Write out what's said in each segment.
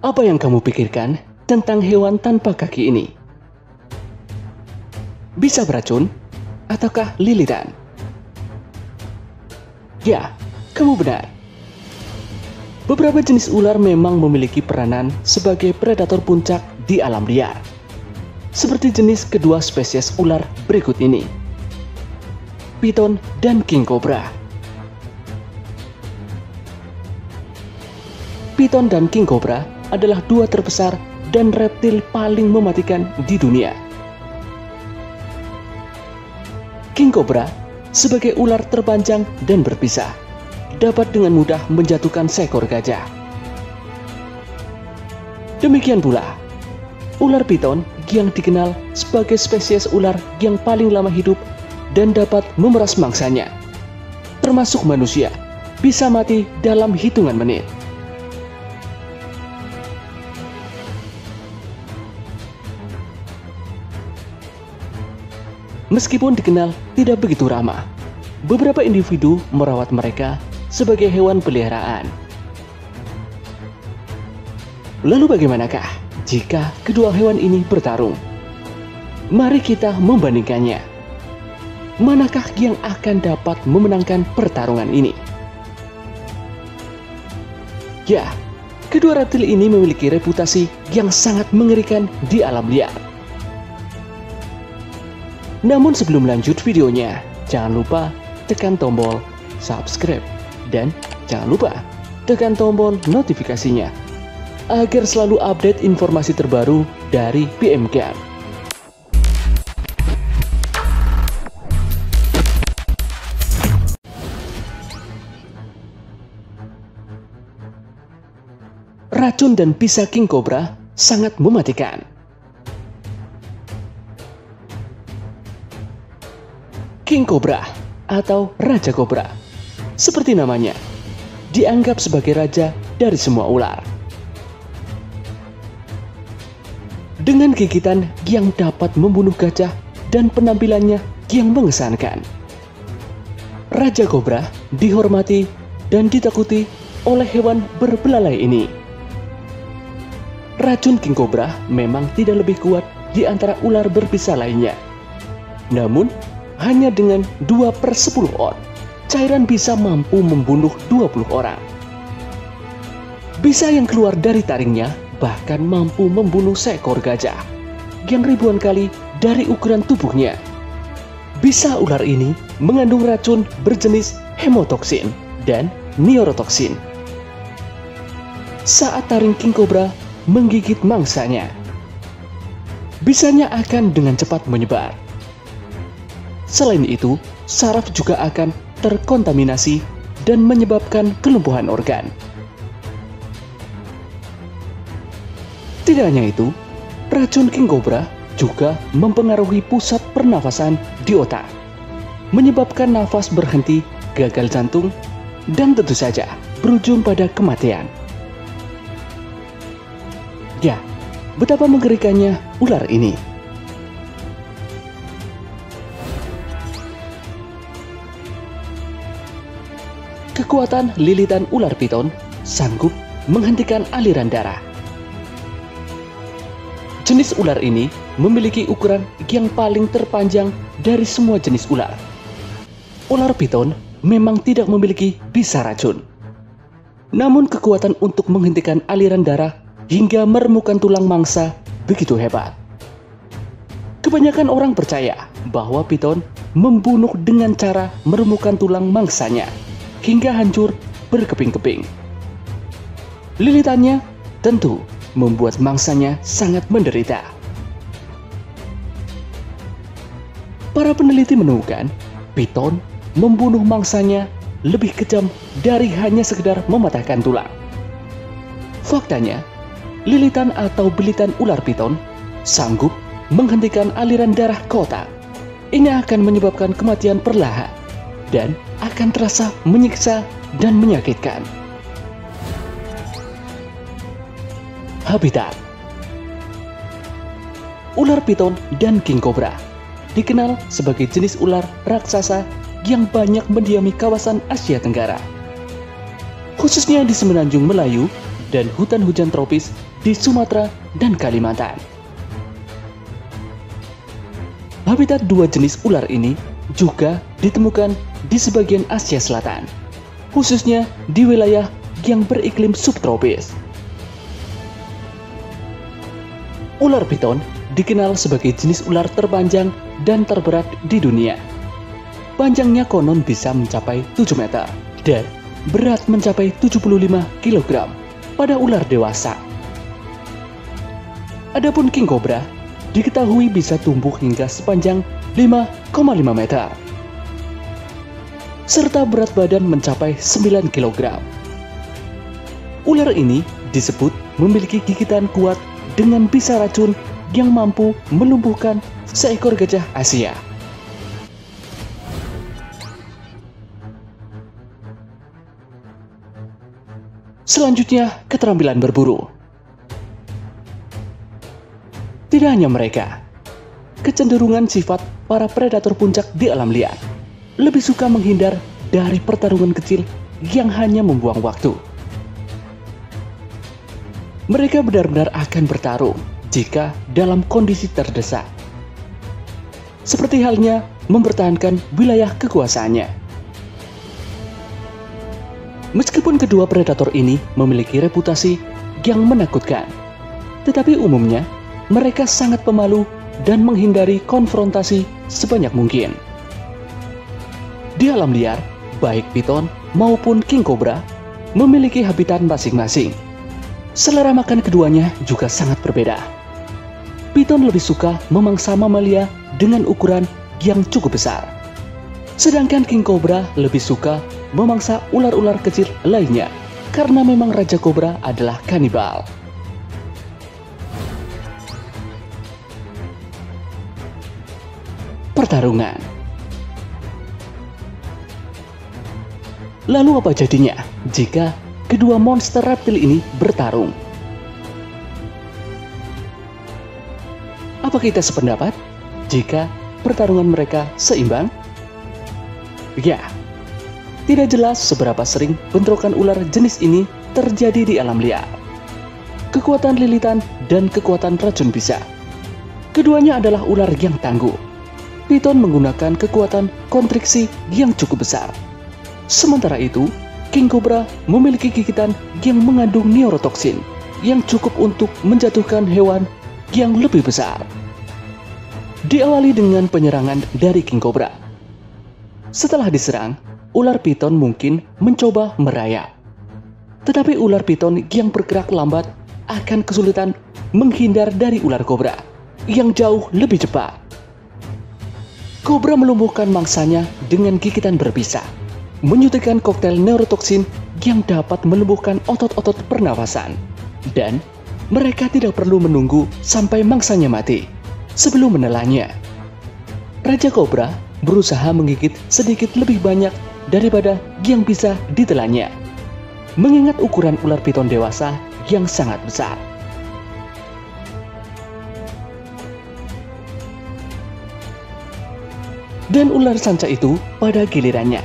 Apa yang kamu pikirkan tentang hewan tanpa kaki ini? Bisa beracun ataukah lilitan? Ya, kamu benar. Beberapa jenis ular memang memiliki peranan sebagai predator puncak di alam liar. Seperti jenis kedua spesies ular berikut ini. Piton dan king cobra. Piton dan king cobra adalah dua terbesar dan reptil paling mematikan di dunia. King cobra sebagai ular terpanjang dan berpisah, dapat dengan mudah menjatuhkan seekor gajah. Demikian pula, ular piton yang dikenal sebagai spesies ular yang paling lama hidup dan dapat memeras mangsanya, termasuk manusia, bisa mati dalam hitungan menit. Meskipun dikenal tidak begitu ramah, beberapa individu merawat mereka sebagai hewan peliharaan. Lalu bagaimanakah jika kedua hewan ini bertarung? Mari kita membandingkannya. Manakah yang akan dapat memenangkan pertarungan ini? Ya, kedua reptil ini memiliki reputasi yang sangat mengerikan di alam liar. Namun sebelum lanjut videonya, jangan lupa tekan tombol subscribe dan jangan lupa tekan tombol notifikasinya agar selalu update informasi terbaru dari PMGAM. Racun dan bisa king cobra sangat mematikan. King cobra atau raja kobra, seperti namanya, dianggap sebagai raja dari semua ular. Dengan gigitan yang dapat membunuh gajah dan penampilannya yang mengesankan, raja kobra dihormati dan ditakuti oleh hewan berbelalai ini. Racun king cobra memang tidak lebih kuat di antara ular berbisa lainnya. Namun, hanya dengan 2/10 oz, cairan bisa mampu membunuh 20 orang. Bisa yang keluar dari taringnya bahkan mampu membunuh seekor gajah yang ribuan kali dari ukuran tubuhnya. Bisa ular ini mengandung racun berjenis hemotoksin dan neurotoksin. Saat taring king cobra menggigit mangsanya, bisanya akan dengan cepat menyebar. Selain itu, saraf juga akan terkontaminasi dan menyebabkan kelumpuhan organ. Tidak hanya itu, racun king cobra juga mempengaruhi pusat pernafasan di otak, menyebabkan nafas berhenti, gagal jantung, dan tentu saja berujung pada kematian. Ya, betapa mengerikannya ular ini. Kekuatan lilitan ular piton sanggup menghentikan aliran darah. Jenis ular ini memiliki ukuran yang paling terpanjang dari semua jenis ular. Ular piton memang tidak memiliki bisa racun. Namun kekuatan untuk menghentikan aliran darah hingga meremukan tulang mangsa begitu hebat. Kebanyakan orang percaya bahwa piton membunuh dengan cara meremukan tulang mangsanya hingga hancur berkeping-keping. Lilitannya tentu membuat mangsanya sangat menderita. Para peneliti menemukan piton membunuh mangsanya lebih kejam dari hanya sekedar mematahkan tulang. Faktanya, lilitan atau bilitan ular piton sanggup menghentikan aliran darah ke otak. Ini akan menyebabkan kematian perlahan dan akan terasa menyiksa dan menyakitkan. Habitat ular piton dan king cobra dikenal sebagai jenis ular raksasa yang banyak mendiami kawasan Asia Tenggara, khususnya di Semenanjung Melayu dan hutan hujan tropis di Sumatera dan Kalimantan. Habitat dua jenis ular ini juga ditemukan di sebagian Asia Selatan, khususnya di wilayah yang beriklim subtropis. Ular piton dikenal sebagai jenis ular terpanjang dan terberat di dunia. Panjangnya konon bisa mencapai 7 meter dan berat mencapai 75 kg pada ular dewasa. Adapun king cobra diketahui bisa tumbuh hingga sepanjang 5,5 meter serta berat badan mencapai 9 kg. Ular ini disebut memiliki gigitan kuat dengan bisa racun yang mampu melumpuhkan seekor gajah Asia. Selanjutnya, keterampilan berburu. Tidak hanya mereka, kecenderungan sifat para predator puncak di alam liar lebih suka menghindar dari pertarungan kecil yang hanya membuang waktu. Mereka benar-benar akan bertarung jika dalam kondisi terdesak, seperti halnya mempertahankan wilayah kekuasaannya. Meskipun kedua predator ini memiliki reputasi yang menakutkan, tetapi umumnya mereka sangat pemalu dan menghindari konfrontasi sebanyak mungkin. Di alam liar, baik piton maupun king cobra memiliki habitat masing-masing. Selera makan keduanya juga sangat berbeda. Piton lebih suka memangsa mamalia dengan ukuran yang cukup besar, sedangkan king cobra lebih suka memangsa ular-ular kecil lainnya karena memang raja kobra adalah kanibal. Pertarungan. Lalu apa jadinya jika kedua monster reptil ini bertarung? Apa kita sependapat jika pertarungan mereka seimbang? Ya, tidak jelas seberapa sering bentrokan ular jenis ini terjadi di alam liar. Kekuatan lilitan dan kekuatan racun bisa. Keduanya adalah ular yang tangguh. Piton menggunakan kekuatan kontriksi yang cukup besar. Sementara itu, king cobra memiliki gigitan yang mengandung neurotoksin yang cukup untuk menjatuhkan hewan yang lebih besar. Diawali dengan penyerangan dari king cobra. Setelah diserang, ular piton mungkin mencoba merayap. Tetapi ular piton yang bergerak lambat akan kesulitan menghindar dari ular kobra yang jauh lebih cepat. Kobra melumpuhkan mangsanya dengan gigitan berbisa, menyuntikkan koktail neurotoksin yang dapat melumpuhkan otot-otot pernafasan, dan mereka tidak perlu menunggu sampai mangsanya mati sebelum menelannya. Raja kobra berusaha menggigit sedikit lebih banyak daripada yang bisa ditelannya, mengingat ukuran ular piton dewasa yang sangat besar. Dan ular sanca itu pada gilirannya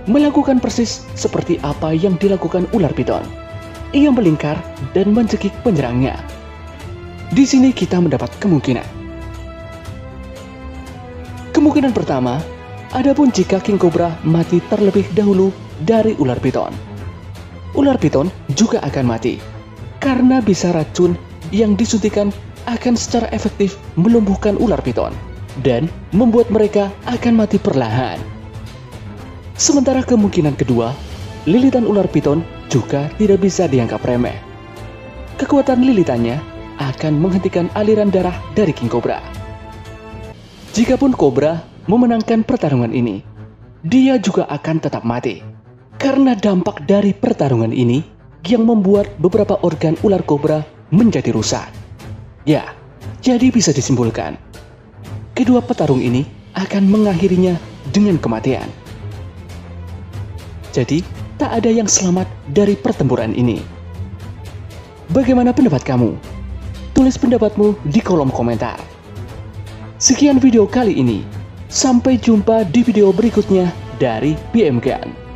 melakukan persis seperti apa yang dilakukan ular piton. Ia melingkar dan mencekik penyerangnya. Di sini kita mendapat kemungkinan. Kemungkinan pertama, adapun jika king cobra mati terlebih dahulu dari ular piton, ular piton juga akan mati karena bisa racun yang disuntikan akan secara efektif melumpuhkan ular piton dan membuat mereka akan mati perlahan. Sementara kemungkinan kedua, lilitan ular piton juga tidak bisa dianggap remeh. Kekuatan lilitannya akan menghentikan aliran darah dari king cobra. Jikapun kobra memenangkan pertarungan ini, dia juga akan tetap mati karena dampak dari pertarungan ini yang membuat beberapa organ ular kobra menjadi rusak. Ya, jadi bisa disimpulkan, kedua petarung ini akan mengakhirinya dengan kematian. Jadi, tak ada yang selamat dari pertempuran ini. Bagaimana pendapat kamu? Tulis pendapatmu di kolom komentar. Sekian video kali ini. Sampai jumpa di video berikutnya dari BM Gun.